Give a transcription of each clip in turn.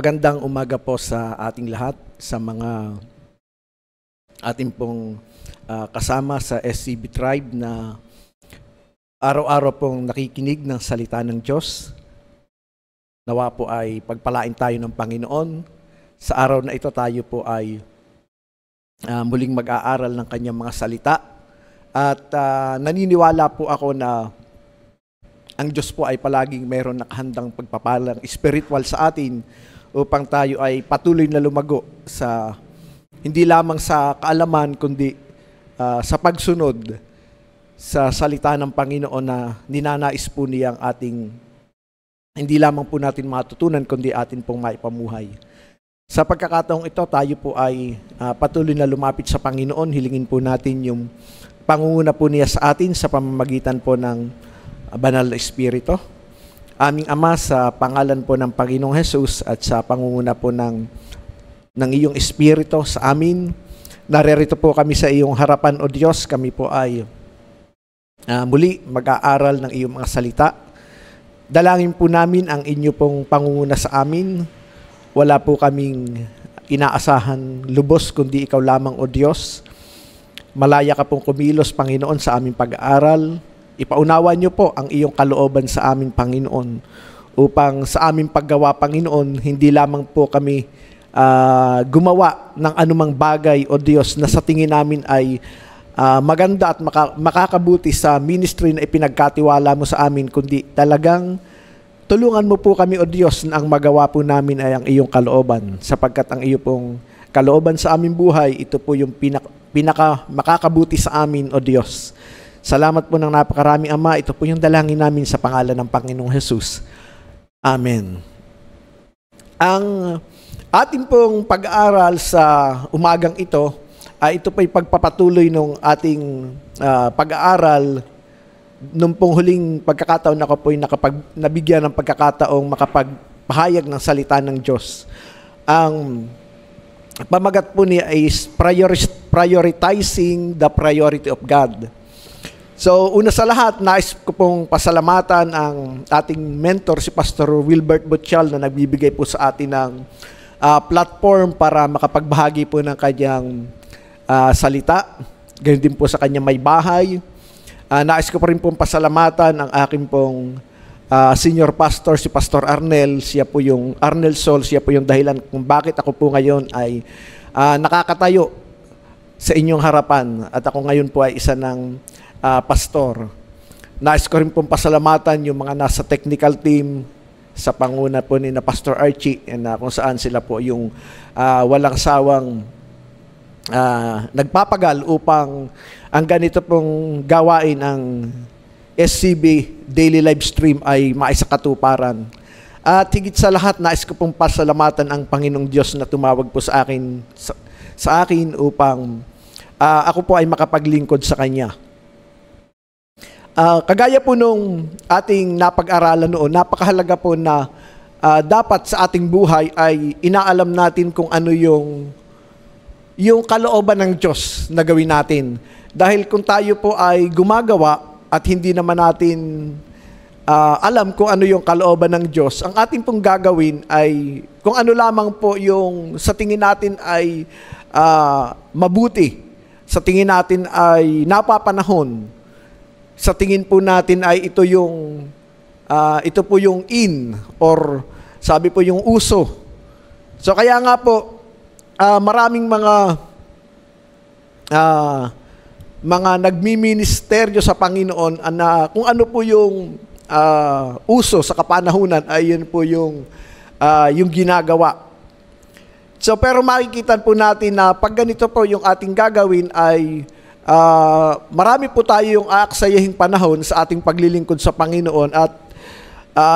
Magandang umaga po sa ating lahat, sa mga ating pong kasama sa SCB Tribe na araw-araw pong nakikinig ng salita ng Diyos. Nawa po ay pagpalain tayo ng Panginoon. Sa araw na ito tayo po ay muling mag-aaral ng kanyang mga salita. At naniniwala po ako na ang Diyos po ay palaging mayroon nakahandang pagpapalang spiritual sa atin upang tayo ay patuloy na lumago sa hindi lamang sa kaalaman kundi sa pagsunod sa salita ng Panginoon na ninanais po niyang ating hindi lamang po natin matutunan kundi atin pong maipamuhay. Sa pagkakataong ito, tayo po ay patuloy na lumapit sa Panginoon. Hilingin po natin yung pangunguna po niya sa atin sa pamamagitan po ng Banal na Espiritu. Aming Ama, sa pangalan po ng Panginoong Hesus at sa pangunguna po ng iyong Espiritu sa amin, narerito po kami sa iyong harapan, O Diyos. Kami po ay muli mag-aaral ng iyong mga salita. Dalangin po namin ang inyo pong pangunguna sa amin. Wala po kaming inaasahan lubos kundi ikaw lamang, O Diyos. Malaya ka pong kumilos, Panginoon, sa aming pag-aaral. Ipaunawa niyo po ang iyong kalooban sa aming Panginoon upang sa aming paggawa, Panginoon, hindi lamang po kami gumawa ng anumang bagay, O Diyos, na sa tingin namin ay maganda at makakabuti sa ministry na ipinagkatiwala mo sa amin, kundi talagang tulungan mo po kami, O Diyos, na ang magawa po namin ay ang iyong kalooban, sapagkat ang iyong pong kalooban sa aming buhay, ito po yung pinaka makakabuti sa amin, O Diyos. Salamat po ng napakarami, Ama. Ito po yung dalangin namin sa pangalan ng Panginoong Hesus. Amen. Ang ating pong pag-aaral sa umagang ito, ito po ay pagpapatuloy ng ating pag-aaral nung pong huling pagkakataon ako po ay nabigyan ng pagkakataong makapagpahayag ng salita ng Diyos. Ang pamagat po niya is prioritizing the priority of God. So, una sa lahat, nais ko pong pasalamatan ang ating mentor, si Pastor Wilbert Butchal, na nagbibigay po sa atin ng platform para makapagbahagi po ng kanyang salita. Ganyan din po sa kanyang may bahay. Nais ko pa rin pong pasalamatan ang aking pong senior pastor, si Pastor Arnel. Arnel Sol, siya po yung dahilan kung bakit ako po ngayon ay nakakatayo sa inyong harapan. At ako ngayon po ay isa ng pastor. Nais ko rin pong pasalamatan yung mga nasa technical team sa panguna po ni na Pastor Archie, kung saan sila po yung walang sawang nagpapagal upang ang ganito pong gawain ang SCB Daily Live Stream ay maisakatuparan. At higit sa lahat, nais ko pong pasalamatan ang Panginoong Diyos na tumawag po sa akin upang ako po ay makapaglingkod sa Kanya. Kagaya po nung ating napag-aralan noon, napakahalaga po na dapat sa ating buhay ay inaalam natin kung ano yung kalooban ng Diyos na gawin natin. Dahil kung tayo po ay gumagawa at hindi naman natin alam kung ano yung kalooban ng Diyos, ang ating pong gagawin ay kung ano lamang po yung sa tingin natin ay mabuti, sa tingin natin ay napapanahon, sa tingin po natin ay ito po yung in or sabi po yung uso. So kaya nga po maraming mga nagmiministeryo sa Panginoon na kung ano po yung uso sa kapanahunan ay yun po yung ginagawa. So pero makikita po natin na pag ganito po yung ating gagawin ay marami po tayo yung aaksayahing panahon sa ating paglilingkod sa Panginoon at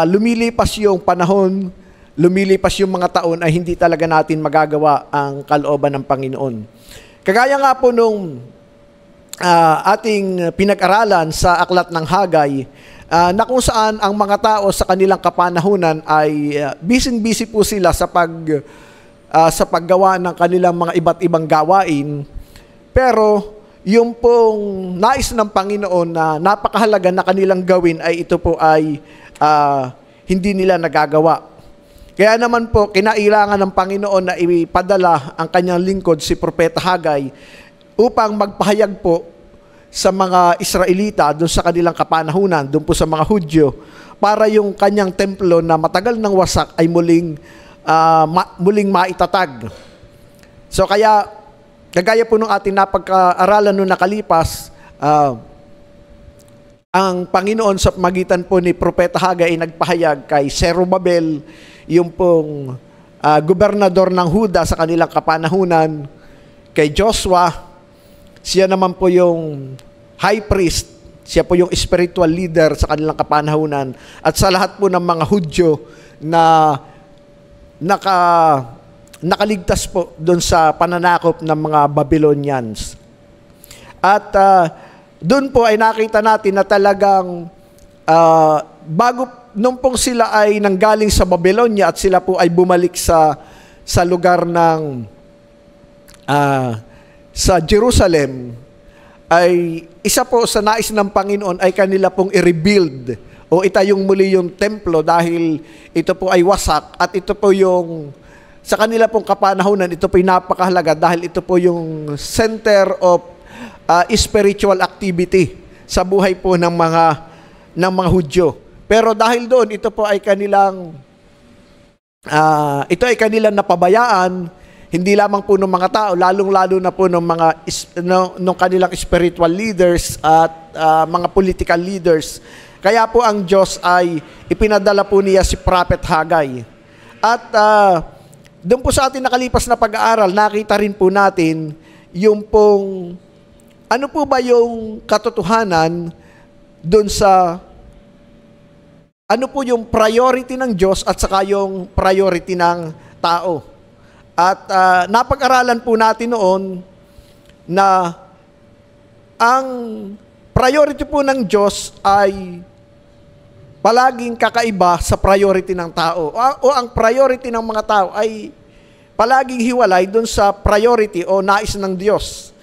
lumilipas yung panahon, lumilipas yung mga taon ay hindi talaga natin magagawa ang kalooban ng Panginoon. Kagaya nga po nung ating pinag-aralan sa Aklat ng Hagay, na kung saan ang mga tao sa kanilang kapanahunan ay busy po sila sa paggawa ng kanilang mga iba't ibang gawain, pero yung pong nais ng Panginoon na napakahalaga na kanilang gawin ay ito po ay hindi nila nagagawa. Kaya naman po, kinailangan ng Panginoon na ipadala ang kanyang lingkod, si Propeta Hagay, upang magpahayag po sa mga Israelita doon sa kanilang kapanahunan, doon po sa mga Hudyo, para yung kanyang templo na matagal ng wasak ay muling maitatag. So kaya, kagaya po nung ating napag-aralan noong nakalipas, ang Panginoon sa magitan po ni Propeta Hagay ay nagpahayag kay Zerubabel, yung pong gobernador ng Huda sa kanilang kapanahunan, kay Joshua, siya naman po yung high priest, siya po yung spiritual leader sa kanilang kapanahunan, at sa lahat po ng mga Hudyo na nakaligtas po doon sa pananakop ng mga Babylonians. At doon po ay nakita natin na talagang bago nung pong sila ay nanggaling sa Babylonia at sila po ay bumalik sa lugar ng sa Jerusalem, ay isa po sa nais ng Panginoon ay kanila pong i-rebuild o itayong muli yung templo, dahil ito po ay wasak, at ito po yung sa kanila pong kapanahunan, ito po yung napakahalaga dahil ito po yung center of spiritual activity sa buhay po ng mga Hudyo. Pero dahil doon, ito po ay kanilang napabayaan, hindi lamang po ng mga tao, lalong-lalo na po ng ng kanilang spiritual leaders at mga political leaders. Kaya po ang Diyos ay ipinadala po niya si Prophet Hagay. At doon po sa ating nakalipas na pag-aaral, nakita rin po natin yung pong, ano po ba yung katotohanan doon sa ano po yung priority ng Diyos at saka yung priority ng tao. At napag-aralan po natin noon na ang priority po ng Diyos ay palaging kakaiba sa priority ng tao. O ang priority ng mga tao ay palaging hiwalay dun sa priority o nais ng Diyos.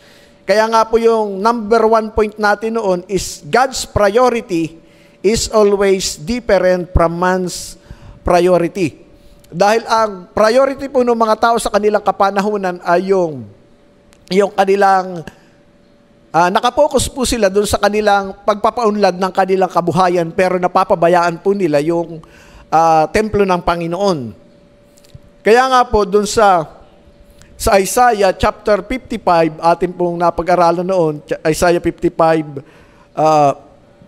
Kaya nga po yung number 1 point natin noon is God's priority is always different from man's priority. Dahil ang priority po ng mga tao sa kanilang kapanahunan ay yung kanilang nakapokus po sila doon sa kanilang pagpapaunlad ng kanilang kabuhayan, pero napapabayaan po nila yung templo ng Panginoon. Kaya nga po doon sa Isaiah chapter 55, atin pong napag-aralan noon, Isaiah 55,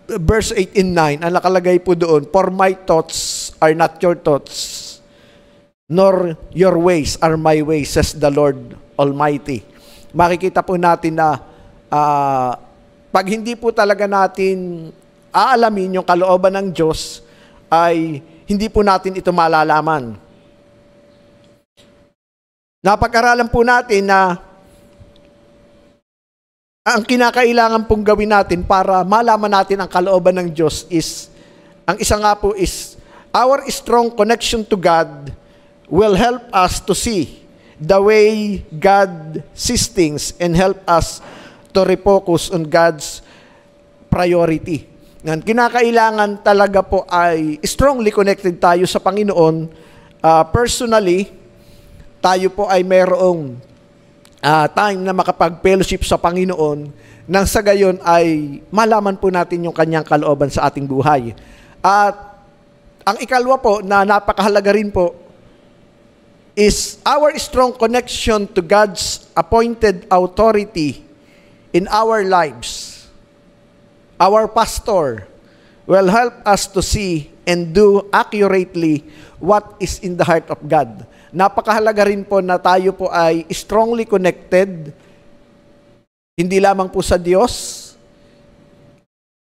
verse 8 and 9, ang nakalagay po doon, "For my thoughts are not your thoughts, nor your ways are my ways, says the Lord Almighty." Makikita po natin na pag hindi po talaga natin aalamin yung kalooban ng Diyos, ay hindi po natin ito malalaman. Napag-aralan po natin na ang kinakailangan pong gawin natin para malaman natin ang kalooban ng Diyos is, ang isa nga po is, our strong connection to God will help us to see the way God sees things and help us to refocus on God's priority. Kinakailangan talaga po ay strongly connected tayo sa Panginoon. Personally, tayo po ay mayroong time na makapag-fellowship sa Panginoon, nang sa gayon ay malaman po natin yung kanyang kalooban sa ating buhay. At ang ikalwa po na napakahalaga rin po is our strong connection to God's appointed authority in our lives. Our pastor will help us to see and do accurately what is in the heart of God. Napakahalaga rin po na tayo po ay strongly connected, hindi lamang po sa Diyos,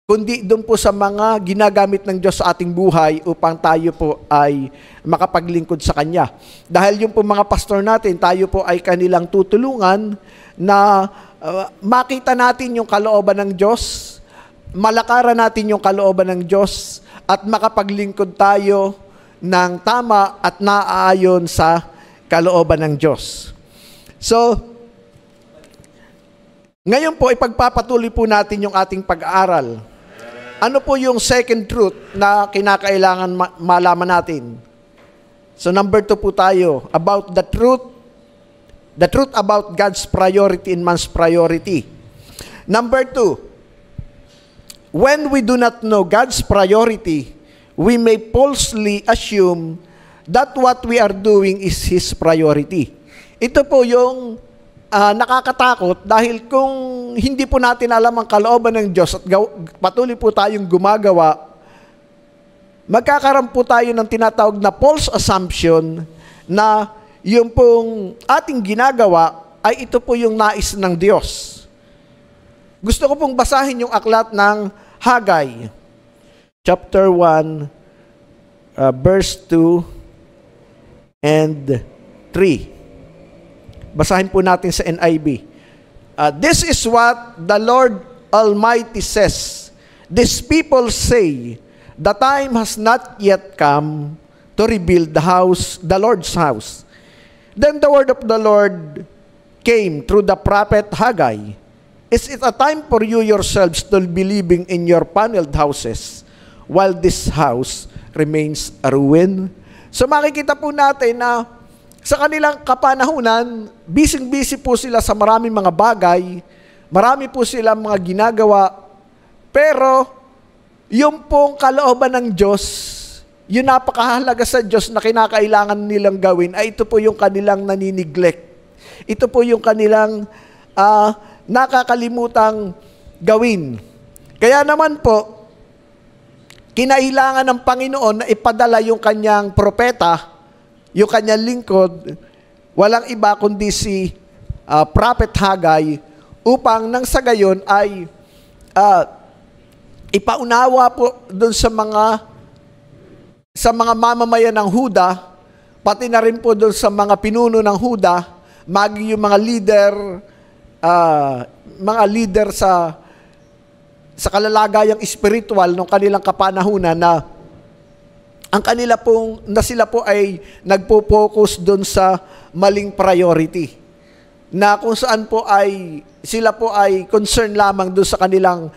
kundi doon po sa mga ginagamit ng Diyos sa ating buhay upang tayo po ay makapaglingkod sa Kanya. Dahil yung po mga pastor natin, tayo po ay kanilang tutulungan na makita natin yung kalooban ng Diyos, malakaran natin yung kalooban ng Diyos, at makapaglingkod tayo ng tama at naaayon sa kalooban ng Diyos. So, ngayon po, ipagpapatuloy po natin yung ating pag-aaral. Ano po yung second truth na kinakailangan malaman natin? So number 2 po tayo, about the truth about God's priority and man's priority. Number 2, when we do not know God's priority, we may falsely assume that what we are doing is His priority. Ito po yung nakakatakot dahil kung hindi po natin alam ang kalooban ng Diyos at patuloy po tayong gumagawa, magkakaroon po tayo ng tinatawag na false assumption na yung pong ating ginagawa ay ito po yung nais ng Diyos. Gusto ko pong basahin yung aklat ng Haggai, chapter 1, verse 2 and 3. Basahin po natin sa NIV. This is what the Lord Almighty says. These people say, the time has not yet come to rebuild the Lord's house. Then the word of the Lord came through the prophet Haggai. Is it a time for you yourselves to be living in your paneled houses while this house remains a ruin? So makikita po natin na sa kanilang kapanahunan, busy-busy po sila sa maraming mga bagay, marami po sila mga ginagawa, pero yung pong kalooban ng Diyos, yung napakahalaga sa Diyos na kinakailangan nilang gawin, ay ito po yung kanilang naniniglect. Ito po yung kanilang nakakalimutang gawin. Kaya naman po, kinailangan ng Panginoon na ipadala yung kanyang propeta, yung kanyang lingkod, walang iba kundi si Prophet Haggai, upang nang sa gayon ay ipaunawa po doon sa mga mamamayan ng Huda, pati na rin po doon sa mga pinuno ng Huda, maging yung mga leader sa kalalagayang espiritual ng kanilang kapanahunan na sila po ay nagpo-focus doon sa maling priority. Na kung saan po ay sila po ay concern lamang doon sa kanilang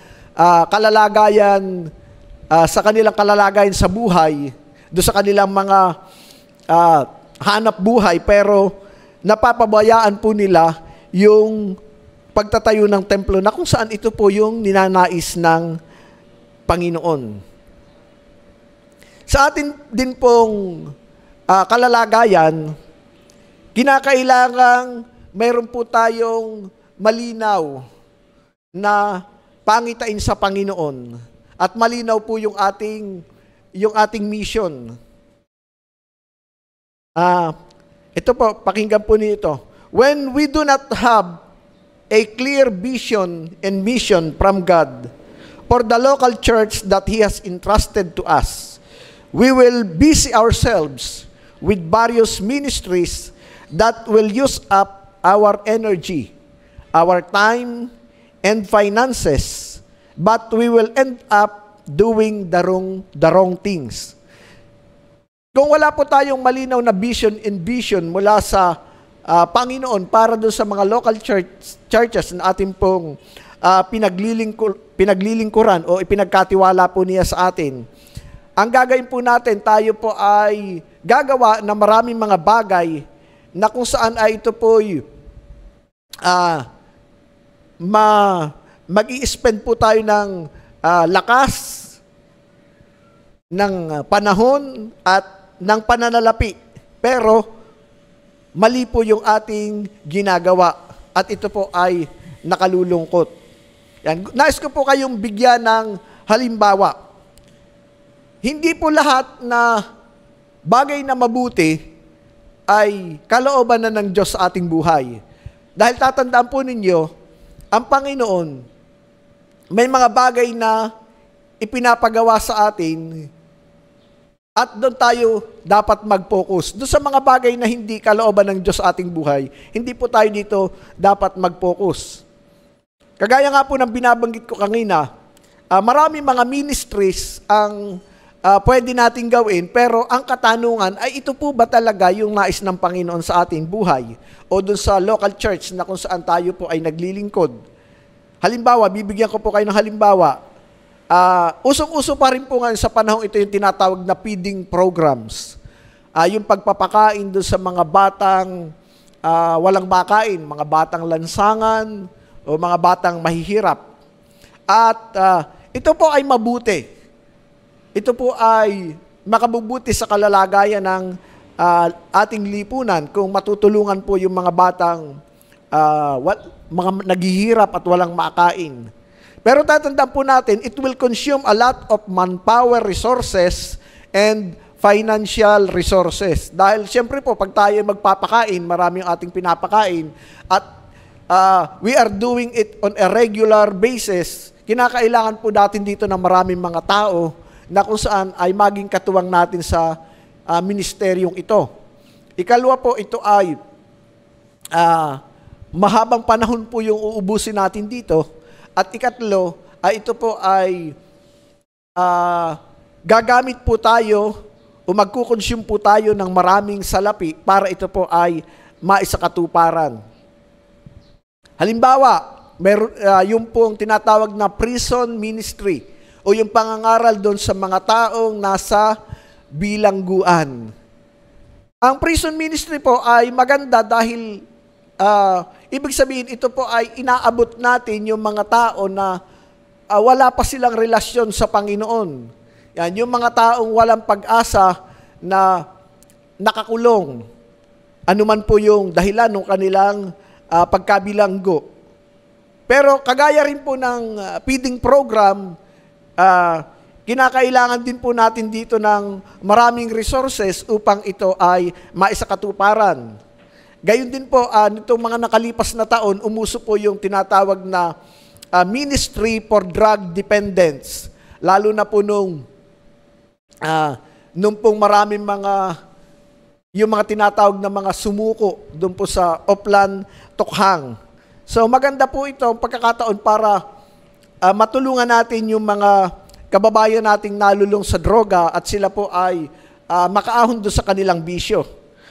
kalalagayan sa buhay, doon sa kanilang mga hanap buhay, pero napapabayaan po nila yung pagtatayo ng templo na kung saan ito po yung ninanais ng Panginoon. Sa atin din pong kalalagayan, kinakailangang mayroon po tayong malinaw na pangitain sa Panginoon at malinaw po yung ating mission. Ito po, pakinggan po nito. When we do not have a clear vision and mission from God for the local church that He has entrusted to us, we will busy ourselves with various ministries that will use up our energy, our time, and finances, but we will end up doing the wrong things. Kung wala po tayong malinaw na vision mula sa Panginoon para doon sa mga local churches na ating pong pinaglilingkuran o ipinagkatiwala po niya sa atin, ang gagawin po natin, tayo po ay gagawa ng maraming mga bagay na kung saan ay ito po mag-i-spend po tayo ng lakas, ng panahon at ng pananalapi. Pero mali po yung ating ginagawa at ito po ay nakalulungkot. Yan. Nais ko po kayong bigyan ng halimbawa. Hindi po lahat na bagay na mabuti ay kalooban na ng Diyos sa ating buhay. Dahil tatandaan po ninyo, ang Panginoon, may mga bagay na ipinapagawa sa atin at doon tayo dapat mag-focus. Doon sa mga bagay na hindi kalooban ng Diyos sa ating buhay, hindi po tayo dito dapat mag-focus. Kagaya nga po ng binabanggit ko kanina, marami mga ministries ang pwede nating gawin, pero ang katanungan ay ito po ba talaga yung nais ng Panginoon sa ating buhay? O doon sa local church na kung saan tayo po ay naglilingkod. Halimbawa, bibigyan ko po kayo ng halimbawa. Usong-uso pa rin po ngayon sa panahon ito yung tinatawag na feeding programs. yung pagpapakain doon sa mga batang walang makain, mga batang lansangan o mga batang mahihirap. At ito po ay mabuti. Ito po ay makabubuti sa kalalagayan ng ating lipunan kung matutulungan po yung mga batang mga naghihirap at walang makain. Pero tatandaan po natin, it will consume a lot of manpower resources and financial resources. Dahil siyempre po, pag tayo magpapakain, marami yung ating pinapakain, at we are doing it on a regular basis, kinakailangan po natin dito ng maraming mga tao na kung saan ay maging katuwang natin sa ministeryong ito. Ikalawa po, ito ay mahabang panahon po yung uubusin natin dito. At ikatlo, ito po ay gagamit po tayo o magkukonsume po tayo ng maraming salapi para ito po ay maisakatuparan. Halimbawa, yung pong tinatawag na prison ministry o yung pangangaral doon sa mga taong nasa bilangguan. Ang prison ministry po ay maganda dahil ibig sabihin, ito po ay inaabot natin yung mga tao na wala pa silang relasyon sa Panginoon. Yan, yung mga taong walang pag-asa na nakakulong. Ano man po yung dahilan ng kanilang pagkabilanggo. Pero kagaya rin po ng feeding program, kinakailangan din po natin dito ng maraming resources upang ito ay maisakatuparan. Gayon din po, nitong mga nakalipas na taon, umuso po yung tinatawag na Ministry for Drug Dependents. Lalo na po nung pong maraming yung mga tinatawag na mga sumuko doon po sa Oplan, Tokhang. So maganda po ito ang pagkakataon para matulungan natin yung mga kababayan nating nalulong sa droga at sila po ay makaahon doon sa kanilang bisyo.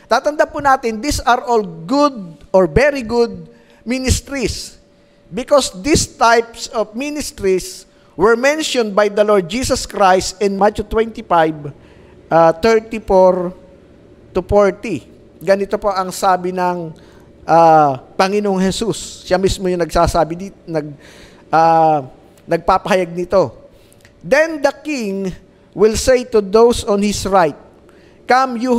Tatanda po natin, these are all good or very good ministries because these types of ministries were mentioned by the Lord Jesus Christ in Matthew 25, 34 to 40. Ganito po ang sabi ng Panginoong Jesus. Siya mismo yung nagsasabi dito, nagpapahayag nito. Then the king will say to those on his right, "Come, you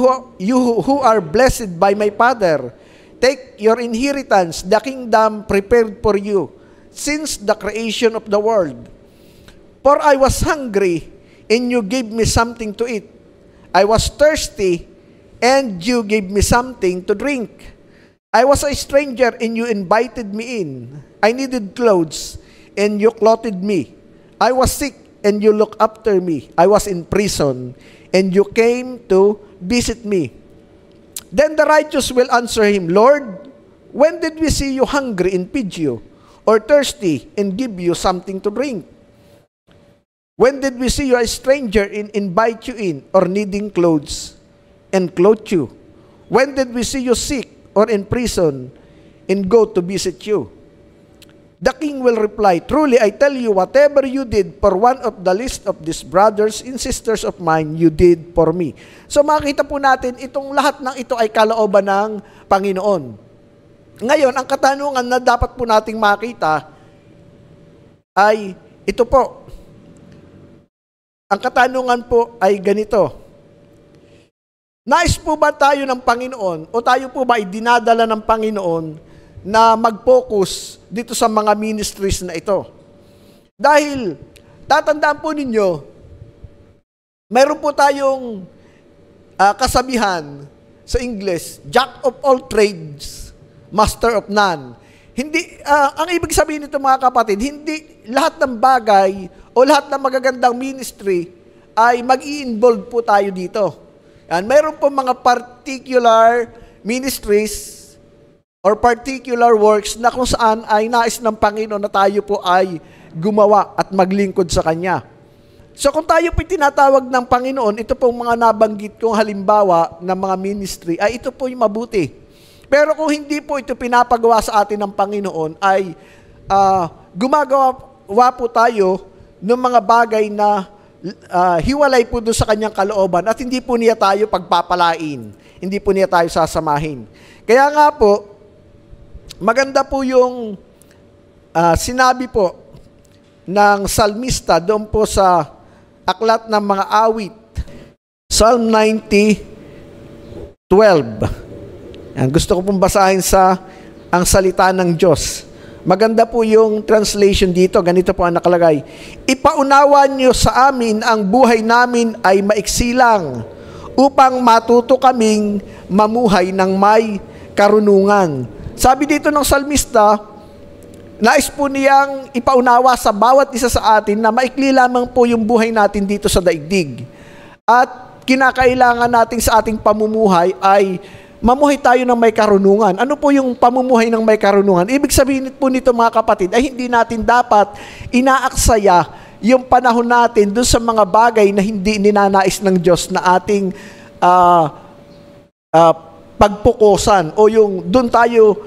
who are blessed by my Father, take your inheritance, the kingdom prepared for you, since the creation of the world. For I was hungry, and you gave me something to eat. I was thirsty, and you gave me something to drink. I was a stranger, and you invited me in. I needed clothes, and you clothed me. I was sick, and you looked after me. I was in prison, and you came to visit me." Then the righteous will answer him, "Lord, when did we see you hungry and feed you, or thirsty and give you something to drink? When did we see you a stranger and invite you in, or needing clothes and clothe you? When did we see you sick or in prison and go to visit you?" The king will reply, "Truly I tell you, whatever you did for one of the least of these brothers and sisters of mine, you did for me." So makita po natin, itong lahat ng ito ay kalooban ng Panginoon. Ngayon, ang katanungan na dapat po nating makita ay ito po. Ang katanungan po ay ganito. Nais po ba tayo ng Panginoon o tayo po ba ay dinadala ng Panginoon na mag-focus dito sa mga ministries na ito? Dahil, tatandaan po ninyo, mayroon po tayong kasabihan sa English, Jack of all trades, master of none. Hindi, ang ibig sabihin nito mga kapatid, hindi lahat ng bagay o lahat ng magagandang ministry ay mag-i-involve po tayo dito. Yan, mayroon po mga particular ministries or particular works na kung saan ay nais ng Panginoon na tayo po ay gumawa at maglingkod sa Kanya. So kung tayo po tinatawag ng Panginoon, ito pong mga nabanggit kong halimbawa ng mga ministry, ay ito po yung mabuti. Pero kung hindi po ito pinapagawa sa atin ng Panginoon, ay gumagawa po tayo ng mga bagay na hiwalay po doon sa kanyang kalooban at hindi po niya tayo pagpapalain. Hindi po niya tayo sasamahin. Kaya nga po, maganda po yung sinabi po ng salmista doon po sa aklat ng mga awit. Psalm 90:12. Gusto ko pong basahin ang salita ng Diyos. Maganda po yung translation dito. Ganito po ang nakalagay. Ipaunawa niyo sa amin ang buhay namin ay maiksi lang upang matuto kaming mamuhay ng may karunungan. Sabi dito ng salmista, nais po niyang ipaunawa sa bawat isa sa atin na maikli lamang po yung buhay natin dito sa daigdig. At kinakailangan natin sa ating pamumuhay ay mamuhay tayo ng may karunungan. Ano po yung pamumuhay ng may karunungan? Ibig sabihin po nito mga kapatid, ay hindi natin dapat inaaksaya yung panahon natin doon sa mga bagay na hindi ninanais ng Diyos na ating pagpukusan o yung doon tayo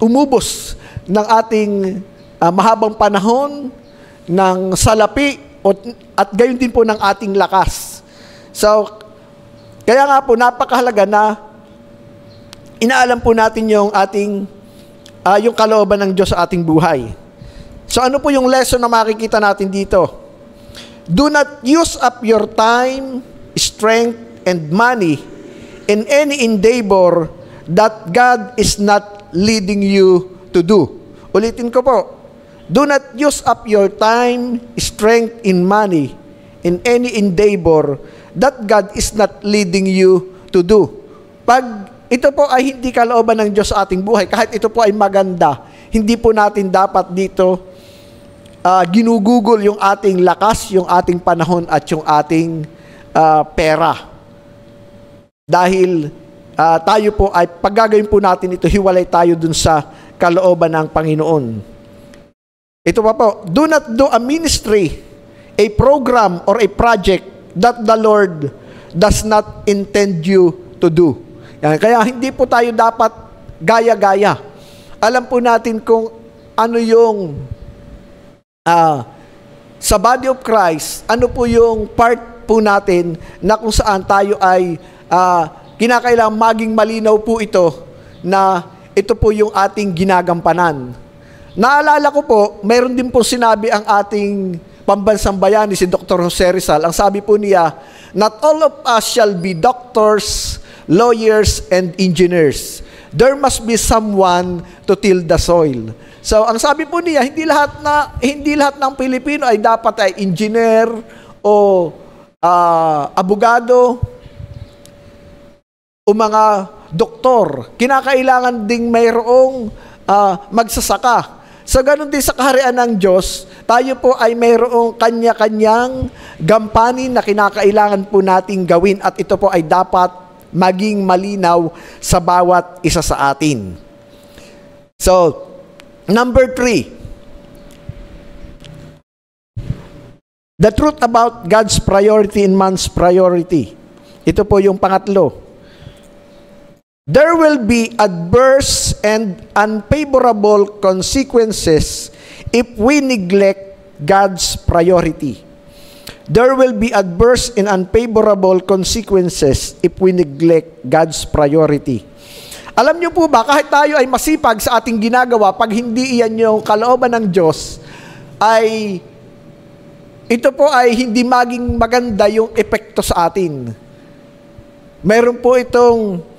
umubos ng ating mahabang panahon, ng salapi, at gayon din po ng ating lakas. So, kaya nga po, napakahalaga na inaalam po natin yung ating, yung kalooban ng Diyos sa ating buhay. So, ano po yung lesson na makikita natin dito? Do not use up your time, strength, and money in any endeavor that God is not leading you to do. Ulitin ko po. Do not use up your time, strength, and money in any endeavor that God is not leading you to do. Pag ito po ay hindi kalooban ng Diyos sa ating buhay, kahit ito po ay maganda, hindi po natin dapat dito ginugugol yung ating lakas, yung ating panahon, at yung ating pera. Dahil tayo po ay, paggagawin po natin ito, hiwalay tayo dun sa kalooban ng Panginoon. Ito pa po, do not do a ministry, a program, or a project that the Lord does not intend you to do. Yan. Kaya hindi po tayo dapat gaya-gaya. Alam po natin kung ano yung sa body of Christ, ano po yung part po natin na kung saan tayo ay kinakailangan maging malinaw po ito na ito po yung ating ginagampanan. Naalala ko po, mayroon din po sinabi ang ating pambansang bayani, si Dr. Jose Rizal. Ang sabi po niya, not all of us shall be doctors, lawyers, and engineers. There must be someone to till the soil. So, ang sabi po niya, hindi lahat ng Pilipino ay dapat ay engineer o abogado o mga doktor. Kinakailangan ding mayroong magsasaka. So, ganun din sa kaharian ng Diyos, tayo po ay mayroong kanya-kanyang gampanin na kinakailangan po nating gawin at ito po ay dapat maging malinaw sa bawat isa sa atin. So, number 3. The truth about God's priority and man's priority. Ito po yung pangatlo. There will be adverse and unfavorable consequences if we neglect God's priority. There will be adverse and unfavorable consequences if we neglect God's priority. Alam niyo po ba, kahit tayo ay masipag sa ating ginagawa, pag hindi iyan yung kalooban ng Diyos, ay ito po ay hindi maging maganda yung epekto sa atin. Meron po itong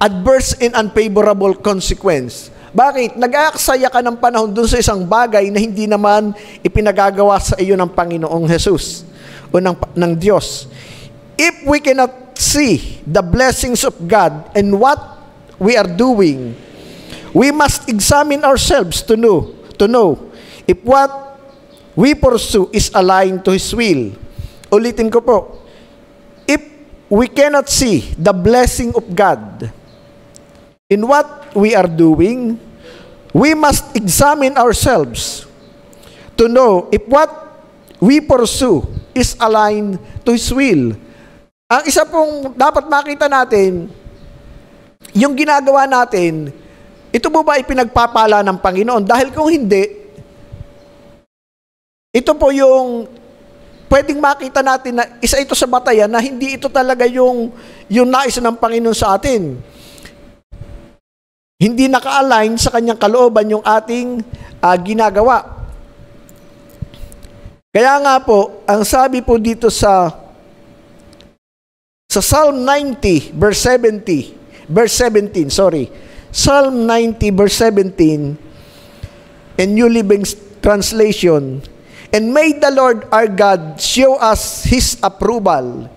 adverse and unfavorable consequence. Bakit? Nag-aaksaya ka ng panahon dun sa isang bagay na hindi naman ipinagagawa sa iyo ng Panginoong Jesus o ng Diyos. If we cannot see the blessings of God and what we are doing, we must examine ourselves to know if what we pursue is aligned to His will. Ulitin ko po. If we cannot see the blessing of God in what we are doing, we must examine ourselves to know if what we pursue is aligned to His will. Ang isa pong dapat makita natin, yung ginagawa natin, ito po ba ay pinagpapala ng Panginoon? Dahil kung hindi, ito po yung pwedeng makita natin na isa ito sa batayan na hindi ito talaga yung nais ng Panginoon sa atin. Hindi naka-align sa kanyang kalooban yung ating ginagawa. Kaya nga po, ang sabi po dito sa Psalm 90, verse 17, Psalm 90, verse 17, in New Living Translation, and may the Lord our God show us His approval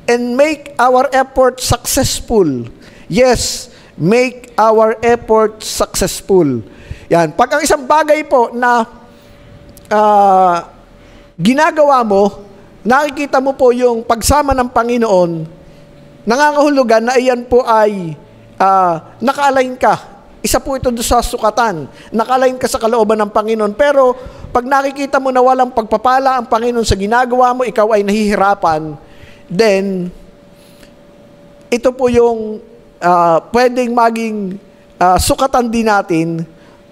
and make our effort successful. Yes, make our effort successful. Yan. Pag ang isang bagay po na ginagawa mo, nakikita mo po yung pagsama ng Panginoon, nangangahulugan na iyan po ay naka-align ka. Isa po ito sa sukatan. Naka-align ka sa kalooban ng Panginoon. Pero pag nakikita mo na walang pagpapala ang Panginoon sa ginagawa mo, ikaw ay nahihirapan, then ito po yung pwedeng maging sukatan din natin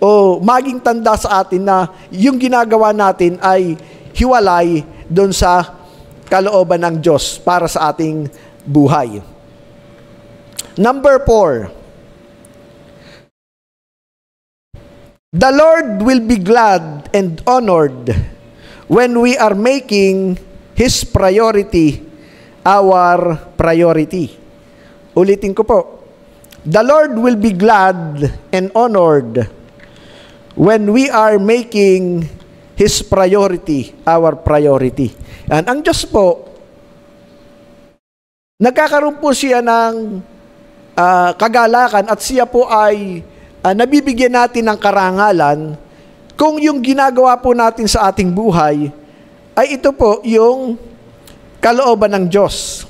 o maging tanda sa atin na yung ginagawa natin ay hiwalay doon sa kalooban ng Diyos para sa ating buhay. Number 4, the Lord will be glad and honored when we are making His priority our priority. Ulitin ko po. The Lord will be glad and honored when we are making His priority our priority. And ang Diyos po, nagkakaroon po siya ng kagalakan at siya po ay nabibigyan natin ng karangalan kung yung ginagawa po natin sa ating buhay ay ito po yung kalooban ng Diyos.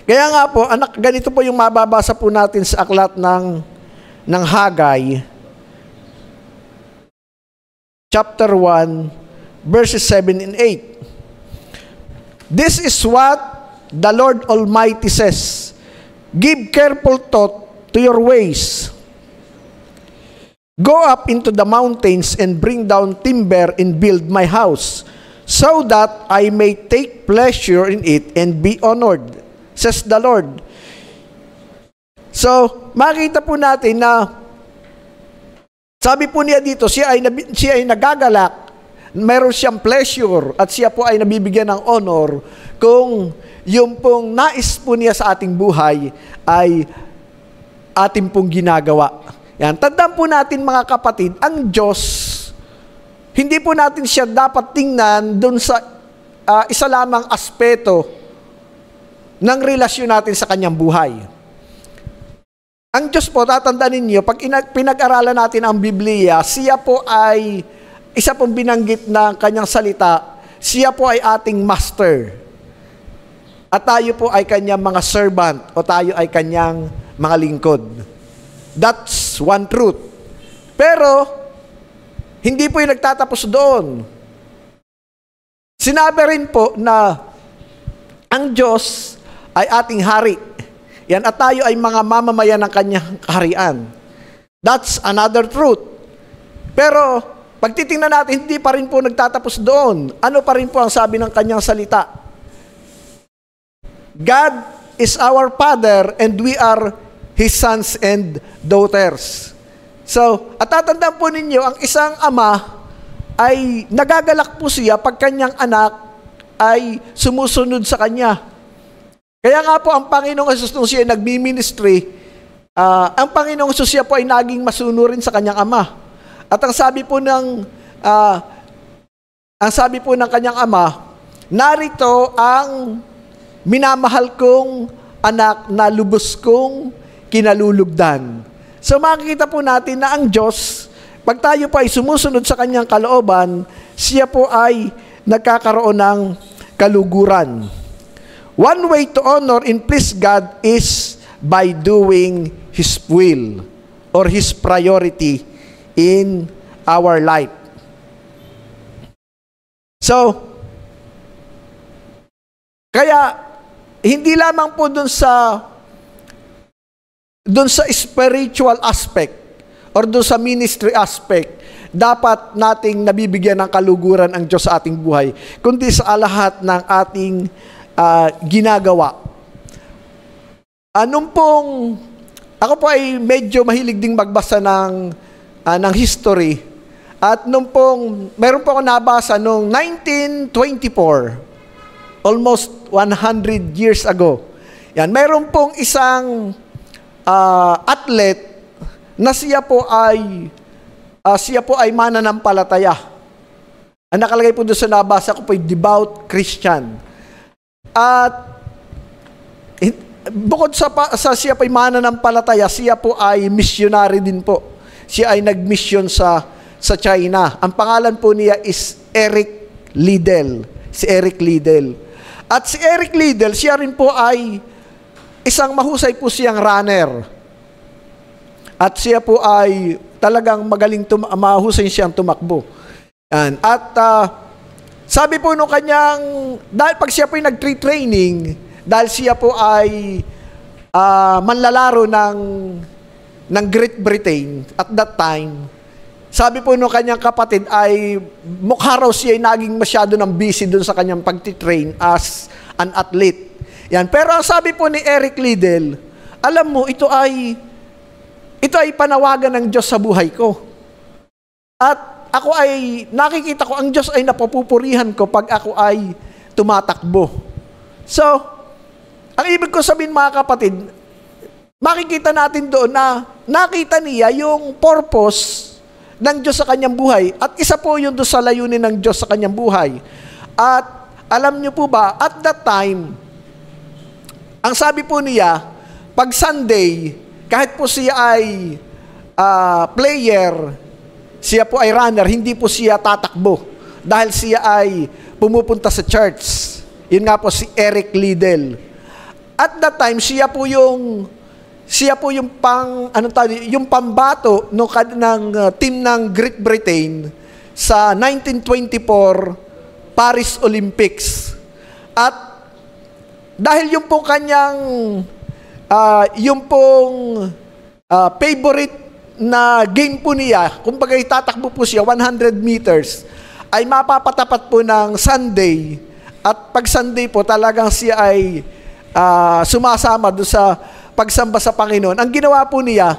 Kaya nga po, anak, ganito po yung mababasa po natin sa aklat ng Hagay, chapter 1, verses 7 and 8. This is what the Lord Almighty says, give careful thought to your ways. Go up into the mountains and bring down timber and build my house, so that I may take pleasure in it and be honored, says the Lord. So, makita po natin na sabi po niya dito, siya ay nagagalak, mayroon siyang pleasure at siya po ay nabibigyan ng honor kung yung pong nais po niya sa ating buhay ay ating pong ginagawa. Yan. Tandaan po natin mga kapatid, ang Diyos, hindi po natin siya dapat tingnan doon sa isa lamang aspeto ng relasyon natin sa kanyang buhay. Ang Diyos po, tatandaan ninyo, pag pinag-aralan natin ang Biblia, siya po ay, isa pong binanggit ng kanyang salita, siya po ay ating master. At tayo po ay kanyang mga servant o tayo ay kanyang mga lingkod. That's one truth. Pero, hindi po yung nagtatapos doon. Sinabi rin po na ang Diyos ay ating hari. Yan, at tayo ay mga mamamayan ng kanyang kaharian. That's another truth. Pero, pag titingnan natin, hindi pa rin po nagtatapos doon. Ano pa rin po ang sabi ng kanyang salita? God is our Father and we are His sons and daughters. So, at tatandaan po ninyo, ang isang ama ay nagagalak po siya pag kanyang anak ay sumusunod sa kanya. Kaya nga po ang Panginoong Jesus nung siya nagmi-ministry, ang Panginoong Jesus siya po ay naging masunurin sa kanyang ama. At ang sabi po ng kanyang ama, narito ang minamahal kong anak na lubos kong kinalulugdan. So makikita po natin na ang Diyos, pag tayo po ay sumusunod sa kanyang kalooban, siya po ay nagkakaroon ng kaluguran. One way to honor and please God is by doing His will or His priority in our life. So, kaya hindi lamang po doon sa spiritual aspect or doon sa ministry aspect, dapat nating nabibigyan ng kaluguran ang Diyos sa ating buhay, kundi sa lahat ng ating ginagawa. Ako po ay medyo mahilig ding magbasa ng history. At meron po ako nabasa noong 1924, almost 100 years ago. Yan, meron pong isang athlete na siya po ay mananampalataya. Ang nakalagay po doon sa nabasa ko po ay devout Christian. At bukod sa siya po ay mananampalataya, siya po ay missionary din po. Siya ay nag-mission sa China. Ang pangalan po niya is Eric Liddell. Si Eric Liddell. At si Eric Liddell, siya rin po ay isang mahusay po siyang runner. At siya po ay talagang mahusay siyang tumakbo. At sabi po nung kanyang, dahil pag siya po ay nag-training, dahil siya po ay manlalaro ng Great Britain at that time, sabi po nung kanyang kapatid ay mukha raw siya ay naging masyado ng busy dun sa kanyang pagtitrain as an athlete. Yan. Pero ang sabi po ni Eric Liddell, alam mo, ito ay panawagan ng Diyos sa buhay ko. At ako ay, nakikita ko, ang Diyos ay napupurihan ko pag ako ay tumatakbo. So, ang ibig ko sabihin mga kapatid, makikita natin doon na nakita niya yung purpose ng Diyos sa kanyang buhay. At isa po yun doon sa layunin ng Diyos sa kanyang buhay. At alam niyo po ba, at that time, ang sabi po niya, pag Sunday, kahit po siya ay player, siya po ay runner, hindi po siya tatakbo. Dahil siya ay pumupunta sa church. Yun nga po si Eric Liddell. At that time, siya po yung pambato ng team ng Great Britain sa 1924 Paris Olympics. At dahil yung pong kanyang favorite na game po niya, kumbaga itatakbo po siya 100 meters, ay mapapatapat po ng Sunday. At pag Sunday po, talagang siya ay sumasama doon sa pagsamba sa Panginoon. Ang ginawa po niya,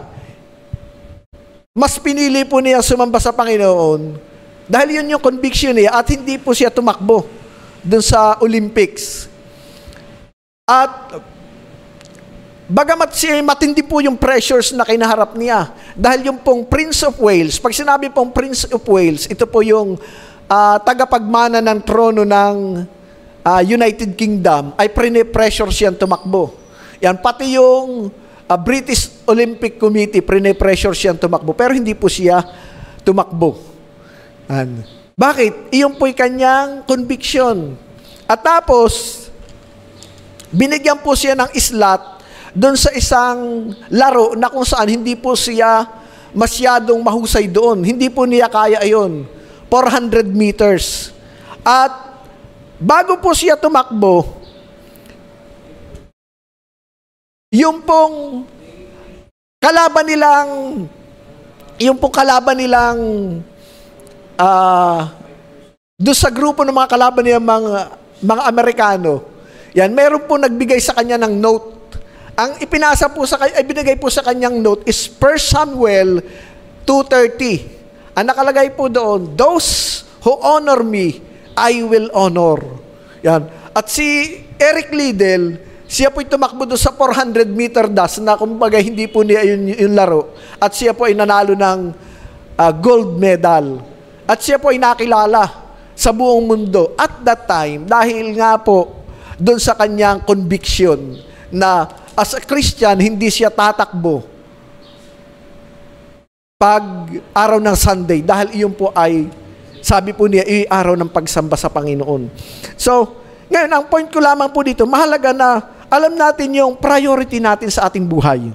mas pinili po niya sumamba sa Panginoon dahil yun yung conviction niya at hindi po siya tumakbo doon sa Olympics. At bagamat siya matindi po yung pressures na kinaharap niya dahil yung pong Prince of Wales, pag sinabi pong Prince of Wales, ito po yung tagapagmana ng trono ng United Kingdom, ay pressure siyang tumakbo. Yan, pati yung British Olympic Committee, pressure siyang tumakbo, pero hindi po siya tumakbo. Bakit? Iyon po'y kanyang conviction. At tapos, binigyan po siya ng slot doon sa isang laro na kung saan hindi po siya masyadong mahusay doon. Hindi po niya kaya ayon. 400 meters. At bago po siya tumakbo, yung pong kalaban nilang doon sa grupo ng mga kalaban nilang mga Amerikano, yan, meron po nagbigay sa kanya ng note. Ang ipinasa po sa kanya, binigay po sa kanyang note is 1 Samuel 2:30. Ang nakalagay po doon, those who honor me, I will honor. Yan. At si Eric Liddell, siya po'y tumakbo doon sa 400-meter dash na kumbaga hindi po niya yung laro. At siya po ay nanalo ng gold medal. At siya po ay nakilala sa buong mundo. At that time, dahil nga po doon sa kanyang conviction na as a Christian, hindi siya tatakbo pag araw ng Sunday. Dahil iyon po ay, sabi po niya, araw ng pagsamba sa Panginoon. So, ngayon, ang point ko lamang po dito, mahalaga na alam natin yung priority natin sa ating buhay.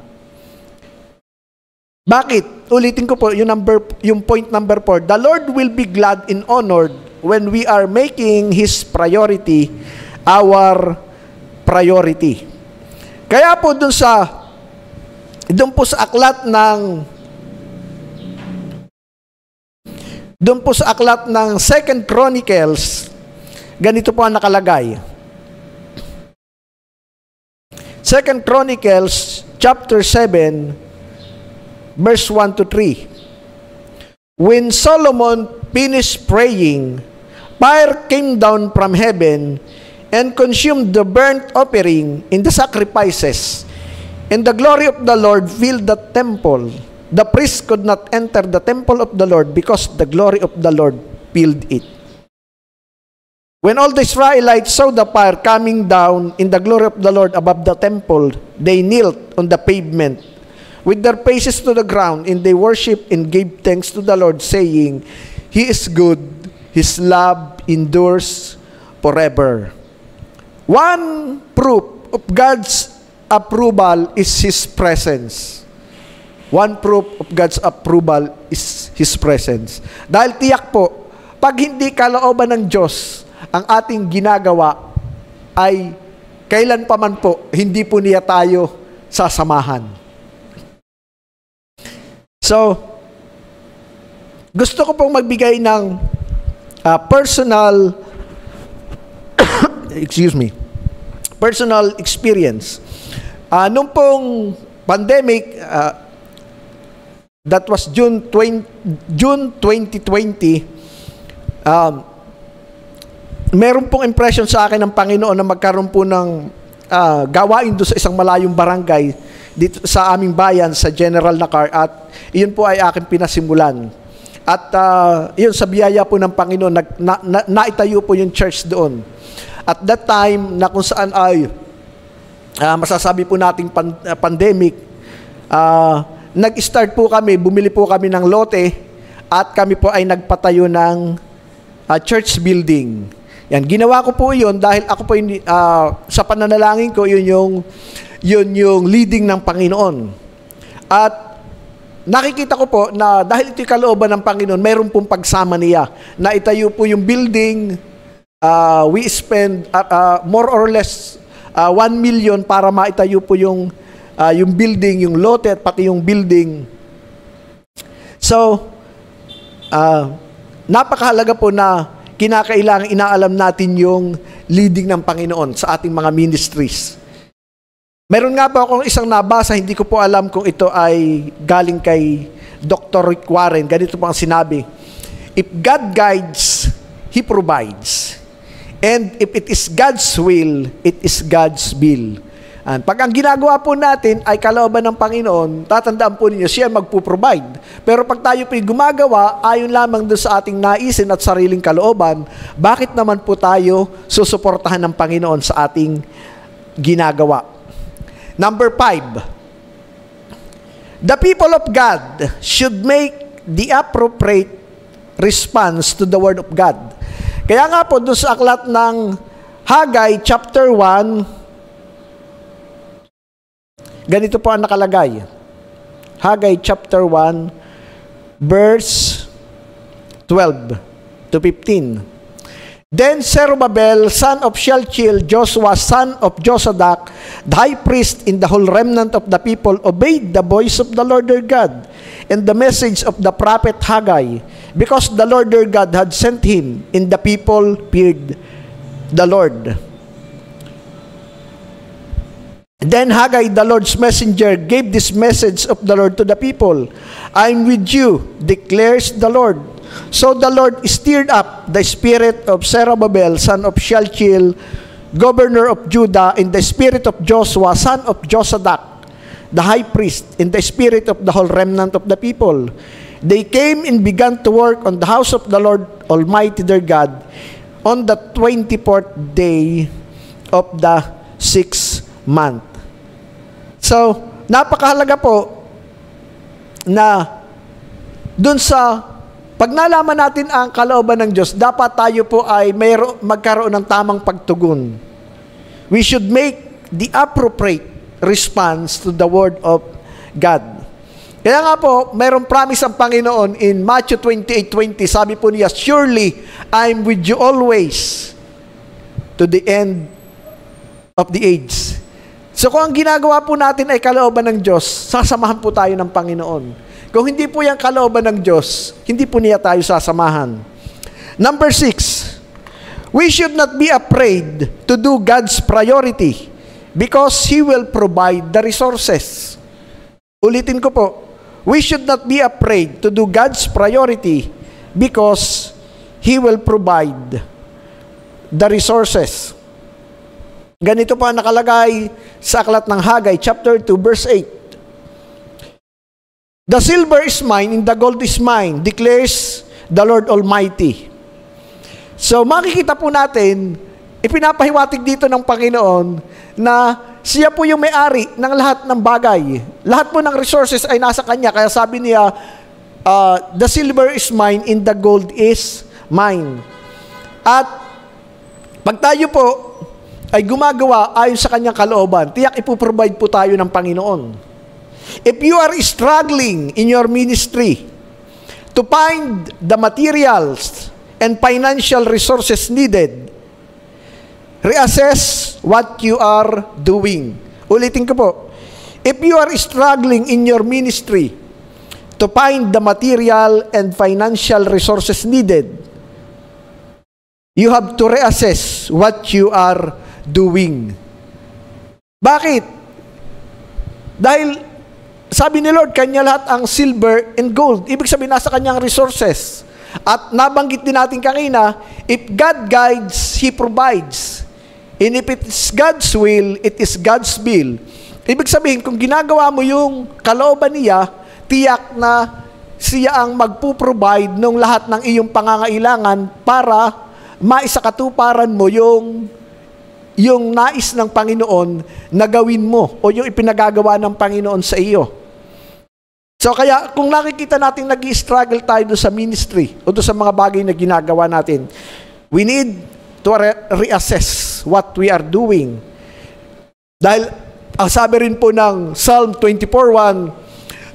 Bakit? Ulitin ko po, yung point number 4. The Lord will be glad and honored when we are making His priority our priority. Kaya po doon po sa aklat ng Doon po sa aklat ng 2 Chronicles, ganito po ang nakalagay. 2 Chronicles chapter 7 verse 1 to 3. When Solomon finished praying, fire came down from heaven and consumed the burnt offering in the sacrifices, and the glory of the Lord filled the temple. The priest could not enter the temple of the Lord because the glory of the Lord filled it. When all the Israelites saw the fire coming down in the glory of the Lord above the temple, they knelt on the pavement with their faces to the ground, and they worshiped and gave thanks to the Lord, saying, He is good, His love endures forever. One proof of God's approval is His presence. One proof of God's approval is His presence. Dahil tiyak po, pag hindi kalooban ng Diyos ang ating ginagawa, ay kailan pa man po, hindi po niya tayo sasamahan. So, gusto ko pong magbigay ng personal personal experience. Nung pong pandemic, that was June 2020, meron pong impression sa akin ng Panginoon na magkaroon po ng gawain doon sa isang malayong barangay dito sa aming bayan, sa General Nakar, at iyon po ay aking pinasimulan. At yun, sa biyaya po ng Panginoon, naitayo po yung church doon. At that time, na kung saan ay masasabi po nating pandemic, nag-start po kami, bumili po kami ng lote, at kami po ay nagpatayo ng church building. Yan, ginawa ko po yun dahil ako po sa pananalangin ko, yun yung leading ng Panginoon. At nakikita ko po na dahil ito'y kalooban ng Panginoon, mayroon pong pagsama niya. Na itayo po yung building, we spend more or less 1 million para maitayo po yung building, yung lote at pati yung building. So, napakahalaga po na kinakailangan inaalam natin yung leading ng Panginoon sa ating mga ministries. Meron nga po akong isang nabasa, hindi ko po alam kung ito ay galing kay Dr. Rick Warren. Ganito po ang sinabi, if God guides, He provides. And if it is God's will, it is God's will. And pag ang ginagawa po natin ay kalooban ng Panginoon, tatandaan po ninyo, siya magpo-provide. Pero pag tayo po'y gumagawa, ayon lamang doon sa ating naisin at sariling kalooban, bakit naman po tayo susuportahan ng Panginoon sa ating ginagawa? Number 5, the people of God should make the appropriate response to the Word of God. Kaya nga po, doon sa aklat ng Haggai chapter 1, ganito po ang nakalagay. Haggai chapter 1, verse 12 to 15. Then Zerubbabel, son of Shealtiel, Joshua, son of Josadak, the high priest, in the whole remnant of the people, obeyed the voice of the Lord their God and the message of the prophet Haggai, because the Lord their God had sent him, and the people feared the Lord. Then Haggai, the Lord's messenger, gave this message of the Lord to the people. I am with you, declares the Lord. So the Lord stirred up the spirit of Zerubbabel, son of Shealtiel, governor of Judah, in the spirit of Joshua, son of Josadak, the high priest, in the spirit of the whole remnant of the people. They came and began to work on the house of the Lord Almighty their God on the 24th day of the 6th month. So, napakahalaga po na dun sa pag nalaman natin ang kalooban ng Diyos, dapat tayo po ay magkaroon ng tamang pagtugon. We should make the appropriate response to the Word of God. Kaya nga po, mayroong promise ang Panginoon in Matthew 28:20. Sabi po niya, surely I'm with you always to the end of the age. So kung ang ginagawa po natin ay kalooban ng Diyos, sasamahan po tayo ng Panginoon. Kung hindi po yung kalooban ng Diyos, hindi po niya tayo sasamahan. Number 6, we should not be afraid to do God's priority because He will provide the resources. Ulitin ko po, we should not be afraid to do God's priority because He will provide the resources. Ganito pa nakalagay sa aklat ng Haggai, chapter 2, verse 8. The silver is mine and the gold is mine, declares the Lord Almighty. So makikita po natin, ipinapahiwatig dito ng Panginoon na siya po yung may-ari ng lahat ng bagay. Lahat po ng resources ay nasa Kanya. Kaya sabi niya, the silver is mine and the gold is mine. At pag tayo po ay gumagawa ayon sa Kanyang kalooban, tiyak ipoprovide po tayo ng Panginoon. If you are struggling in your ministry to find the materials and financial resources needed, reassess what you are doing. Ulitin ko po. If you are struggling in your ministry to find the material and financial resources needed, you have to reassess what you are doing. Bakit? Dahil sabi ni Lord, Kanya lahat ang silver and gold. Ibig sabihin, nasa Kanyang resources. At nabanggit din natin kanina, if God guides, He provides. And if it is God's will, it is God's will. Ibig sabihin, kung ginagawa mo yung kalooban niya, tiyak na siya ang magpo-provide ng lahat ng iyong pangangailangan para maisakatuparan mo yung nais ng Panginoon na gawin mo o yung ipinagagawa ng Panginoon sa iyo. So kaya kung nakikita natin nag-i-struggle tayo doon sa ministry o doon sa mga bagay na ginagawa natin, we need to reassess what we are doing. Dahil ang sabi rin po ng Psalm 24:1,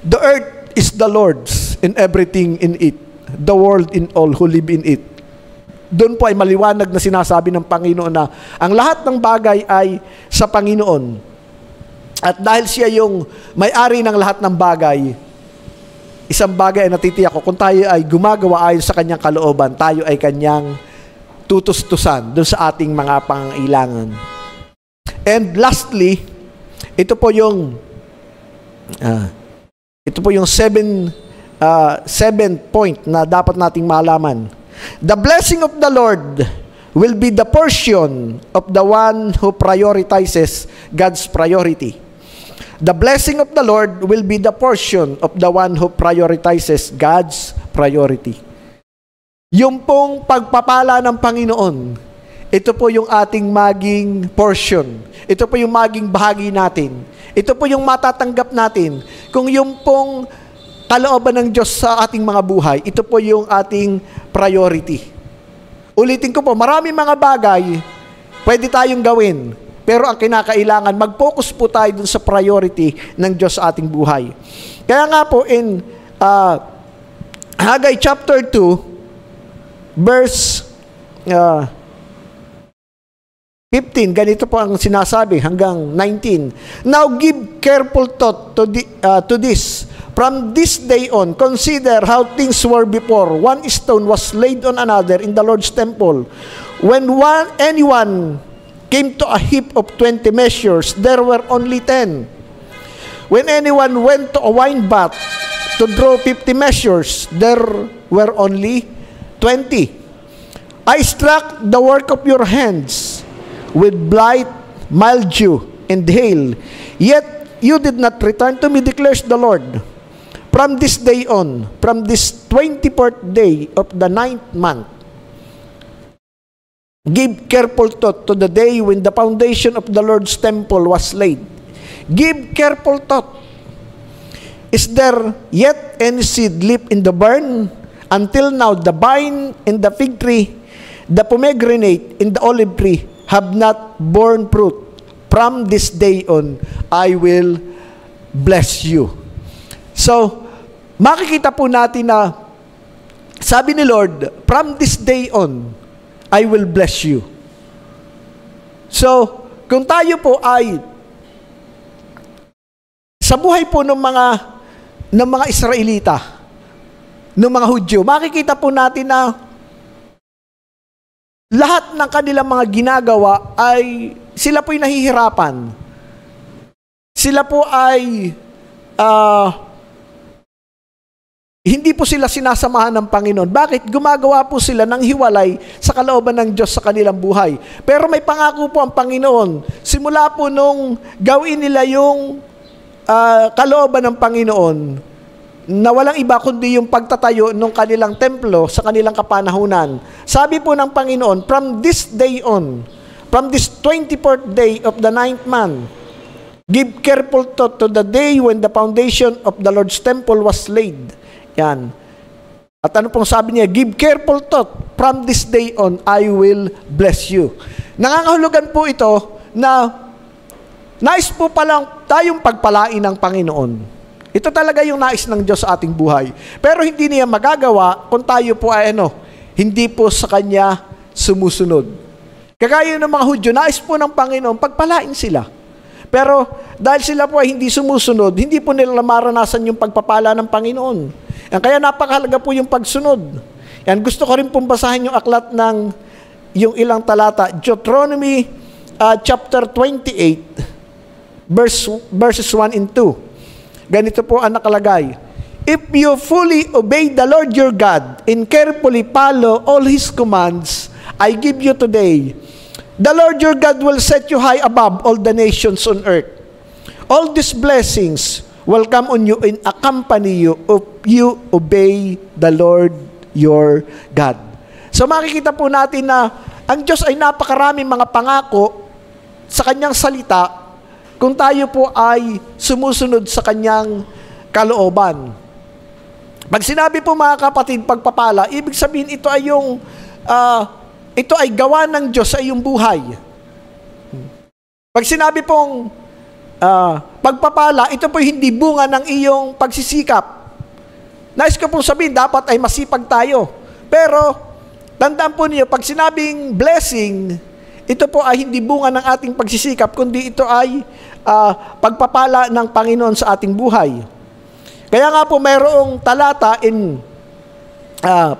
the earth is the Lord's and everything in it, the world in all who live in it. Doon po ay maliwanag na sinasabi ng Panginoon na ang lahat ng bagay ay sa Panginoon. At dahil siya yung may-ari ng lahat ng bagay, isang bagay ay natitiyak ko, kung tayo ay gumagawa ayon sa Kanyang kalooban, tayo ay Kanyang tutustusan doon sa ating mga pangailangan. And lastly, ito po yung seventh point na dapat nating malaman. The blessing of the Lord will be the portion of the one who prioritizes God's priority. The blessing of the Lord will be the portion of the one who prioritizes God's priority. Yung pong pagpapala ng Panginoon, ito po yung ating maging portion. Ito po yung maging bahagi natin. Ito po yung matatanggap natin. Kung yung pong kalooban ng Diyos sa ating mga buhay, ito po yung ating priority. Ulitin ko po, maraming mga bagay pwede tayong gawin. Pero ang kinakailangan, mag-focus po tayo dun sa priority ng Diyos sa ating buhay. Kaya nga po in Haggai chapter 2, verse 15, ganito po ang sinasabi hanggang 19. Now give careful thought to this. From this day on, consider how things were before. One stone was laid on another in the Lord's temple. When anyone came to a heap of 20 measures, there were only 10. When anyone went to a wine vat to draw 50 measures, there were only 20. I struck the work of your hands with blight, mildew, and hail. Yet you did not return to me, declares the Lord. From this day on, from this 24th day of the 9th month, give careful thought to the day when the foundation of the Lord's temple was laid. Give careful thought. Is there yet any seed left in the barn? Until now, the vine and the fig tree, the pomegranate and the olive tree have not borne fruit. From this day on, I will bless you. So, makikita po natin na sabi ni Lord, from this day on, I will bless you. So, kung tayo po ay sa buhay po ng mga ng mga Israelita, ng mga Hudyo, makikita po natin na lahat ng kanilang mga ginagawa ay sila po'y nahihirapan. Sila po ay hindi po sila sinasamahan ng Panginoon. Bakit? Gumagawa po sila ng hiwalay sa kalooban ng Diyos sa kanilang buhay. Pero may pangako po ang Panginoon. Simula po nung gawin nila yung kalooban ng Panginoon, na walang iba kundi yung pagtatayo ng kanilang templo sa kanilang kapanahunan. Sabi po ng Panginoon, from this day on, from this 24th day of the 9th month, give careful thought to the day when the foundation of the Lord's temple was laid. Yan. At ano pong sabi niya? Give careful thought. From this day on, I will bless you. Nangangahulugan po ito na nais po palang tayong pagpalain ng Panginoon. Ito talaga yung nais ng Diyos sa ating buhay. Pero hindi niya magagawa kung tayo po ay hindi po sa Kanya sumusunod. Kagaya ng mga Hudyo, nais po ng Panginoon, pagpalain sila. Pero dahil sila po ay hindi sumusunod, hindi po nila maranasan yung pagpapala ng Panginoon. Kaya napakahalaga po yung pagsunod. Yan, gusto ko rin pong basahin yung aklat ng yung ilang talata. Deuteronomy chapter 28, verses 1 and 2. Ganito po ang nakalagay. If you fully obey the Lord your God and carefully follow all His commands I give you today, the Lord your God will set you high above all the nations on earth. All these blessings will come on you and accompany you if you obey the Lord your God. So makikita po natin na ang Diyos ay napakaraming mga pangako sa Kanyang salita kung tayo po ay sumusunod sa Kanyang kalooban. Pag sinabi po mga kapatid, pagpapala, ibig sabihin ito ay yung ito ay gawa ng Diyos sa iyong buhay. Pag sinabi pong pagpapala, ito po hindi bunga ng iyong pagsisikap. Nais ko pong sabihin, dapat ay masipag tayo. Pero, tandaan po niyo, pag sinabing blessing, ito po ay hindi bunga ng ating pagsisikap, kundi ito ay pagpapala ng Panginoon sa ating buhay. Kaya nga po mayroong talata in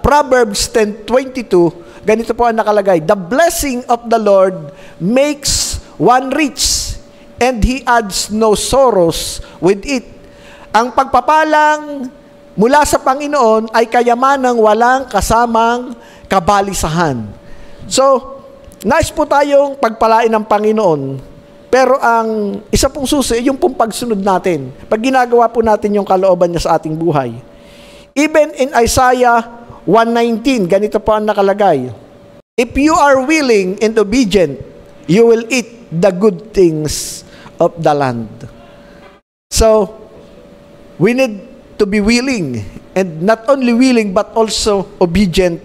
Proverbs 10:22, ganito po ang nakalagay, the blessing of the Lord makes one rich, and He adds no sorrows with it. Ang pagpapalang mula sa Panginoon ay kayamanang walang kasamang kabalisahan. So, nais po tayong pagpalain ng Panginoon, pero ang isa pong susi, yung pong pagsunod natin. Pag ginagawa po natin yung kalooban niya sa ating buhay. Even in Isaiah 1:19, ganito po ang nakalagay, if you are willing and obedient, you will eat the good things of the land. So, we need to be willing, and not only willing, but also obedient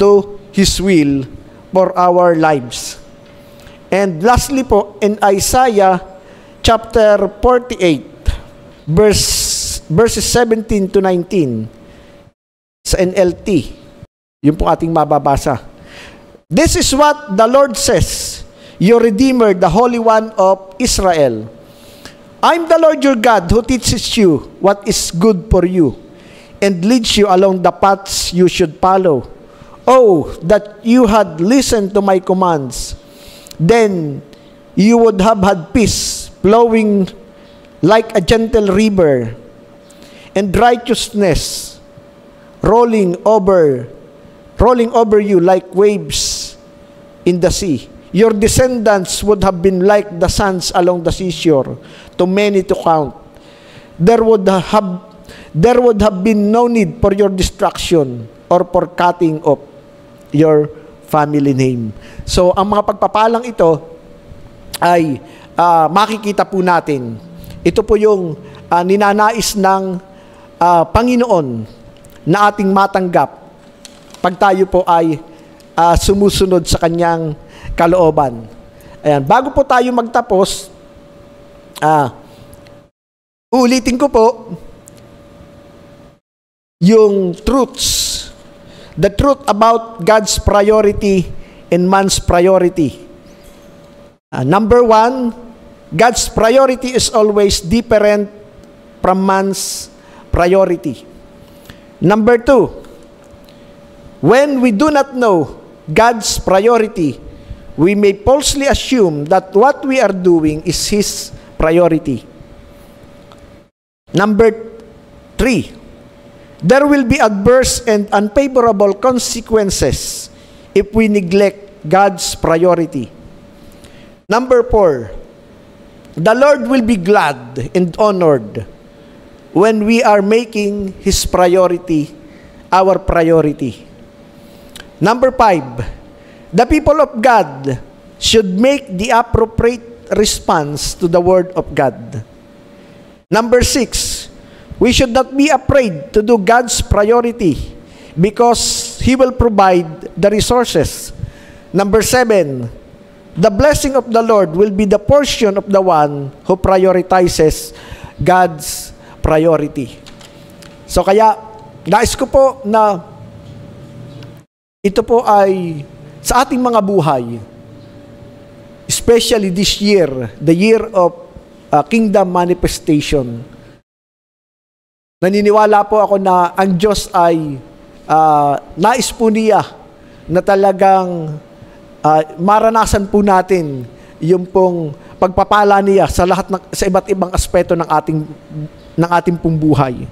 to His will for our lives. And lastly po, in Isaiah chapter 48, verses 17 to 19, sa NLT, yun po ating mababasa. This is what the Lord says, your Redeemer, the Holy One of Israel. I'm the Lord your God who teaches you what is good for you and leads you along the paths you should follow. Oh, that you had listened to my commands. Then you would have had peace flowing like a gentle river, and righteousness rolling over you like waves in the sea. Your descendants would have been like the sands along the seashore, too many to count. There would have been no need for your destruction or for cutting off your family name. So, ang mga pagpapalang ito ay makikita po natin. Ito po yung ninanais ng Panginoon na ating matanggap pag tayo po ay sumusunod sa Kanyang kalooban. Ayan, bago po tayo magtapos, ulitin ko po yung truths. The truth about God's priority and man's priority. Number one, God's priority is always different from man's priority. Number 2, when we do not know God's priority, we may falsely assume that what we are doing is His priority. Number 3, there will be adverse and unfavorable consequences if we neglect God's priority. Number 4, the Lord will be glad and honored when we are making His priority our priority. Number 5, the people of God should make the appropriate response to the Word of God. Number 6, we should not be afraid to do God's priority because He will provide the resources. Number 7, the blessing of the Lord will be the portion of the one who prioritizes God's priority. So kaya, nais ko po na ito po ay sa ating mga buhay, especially this year, the year of kingdom manifestation. Naniniwala po ako na ang Diyos ay nais po niya na talagang maranasan po natin yung pong pagpapala niya sa sa iba't ibang aspeto ng ating pong buhay.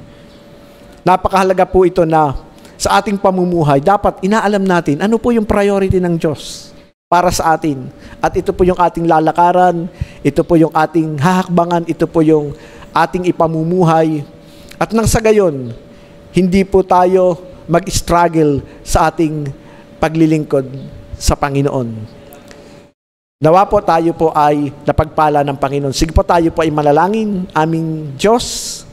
Napakahalaga po ito na sa ating pamumuhay, dapat inaalam natin ano po yung priority ng Diyos para sa atin. At ito po yung ating lalakaran, ito po yung ating hahakbangan, ito po yung ating ipamumuhay. At nang sa gayon, hindi po tayo mag-struggle sa ating paglilingkod sa Panginoon. Nawa po tayo po ay napagpala ng Panginoon. Sige po tayo po ay manalangin, aming Diyos.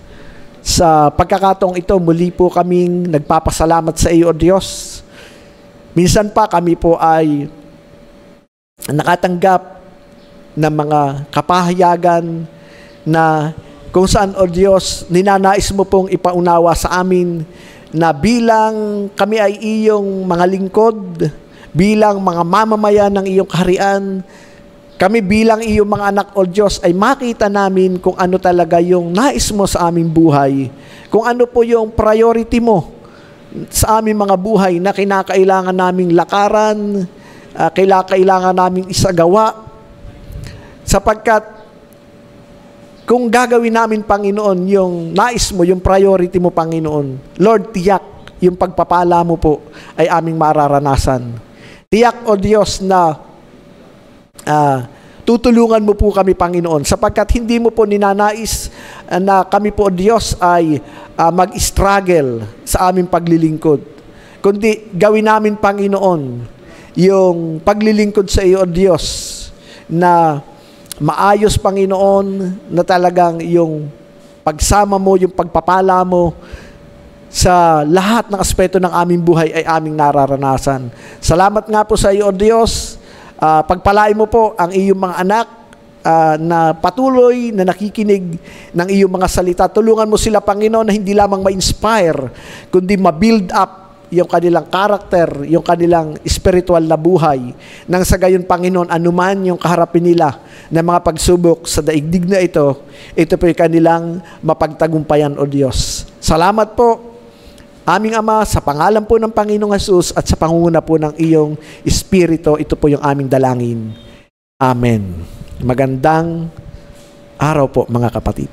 Sa pagkakataong ito, muli po kaming nagpapasalamat sa iyo, O Diyos. Minsan pa kami po ay nakatanggap ng mga kapahayagan na kung saan, O Diyos, ninanais mo pong ipaunawa sa amin na bilang kami ay iyong mga lingkod, bilang mga mamamayan ng iyong kaharian, kami bilang iyong mga anak, O Diyos, ay makita namin kung ano talaga yung nais mo sa aming buhay, kung ano po yung priority mo sa aming mga buhay na kinakailangan naming lakaran, kailangan naming isagawa, sapagkat kung gagawin namin, Panginoon, yung nais mo, yung priority mo, Panginoon, Lord, tiyak yung pagpapala mo po ay aming mararanasan. Tiyak, O Diyos, na tutulungan mo po kami, Panginoon, sapagkat hindi mo po ninanais na kami po, O Diyos, ay mag-struggle sa aming paglilingkod. Kundi gawin namin, Panginoon, yung paglilingkod sa iyo, O Diyos, na maayos, Panginoon, na talagang yung pagsama mo, yung pagpapala mo sa lahat ng aspeto ng aming buhay ay aming nararanasan. Salamat nga po sa iyo, O Diyos. Pagpalain mo po ang iyong mga anak na patuloy na nakikinig ng iyong mga salita. Tulungan mo sila, Panginoon, na hindi lamang ma-inspire, kundi ma-build up yung kanilang karakter, yung kanilang spiritual na buhay. Nang sa gayon, Panginoon, anuman yung kaharapin nila na mga pagsubok sa daigdig na ito po yung kanilang mapagtagumpayan, O Diyos. Salamat po, aming Ama, sa pangalan po ng Panginoong Hesus at sa pangunguna po ng iyong Espiritu, ito po yung aming dalangin. Amen. Magandang araw po, mga kapatid.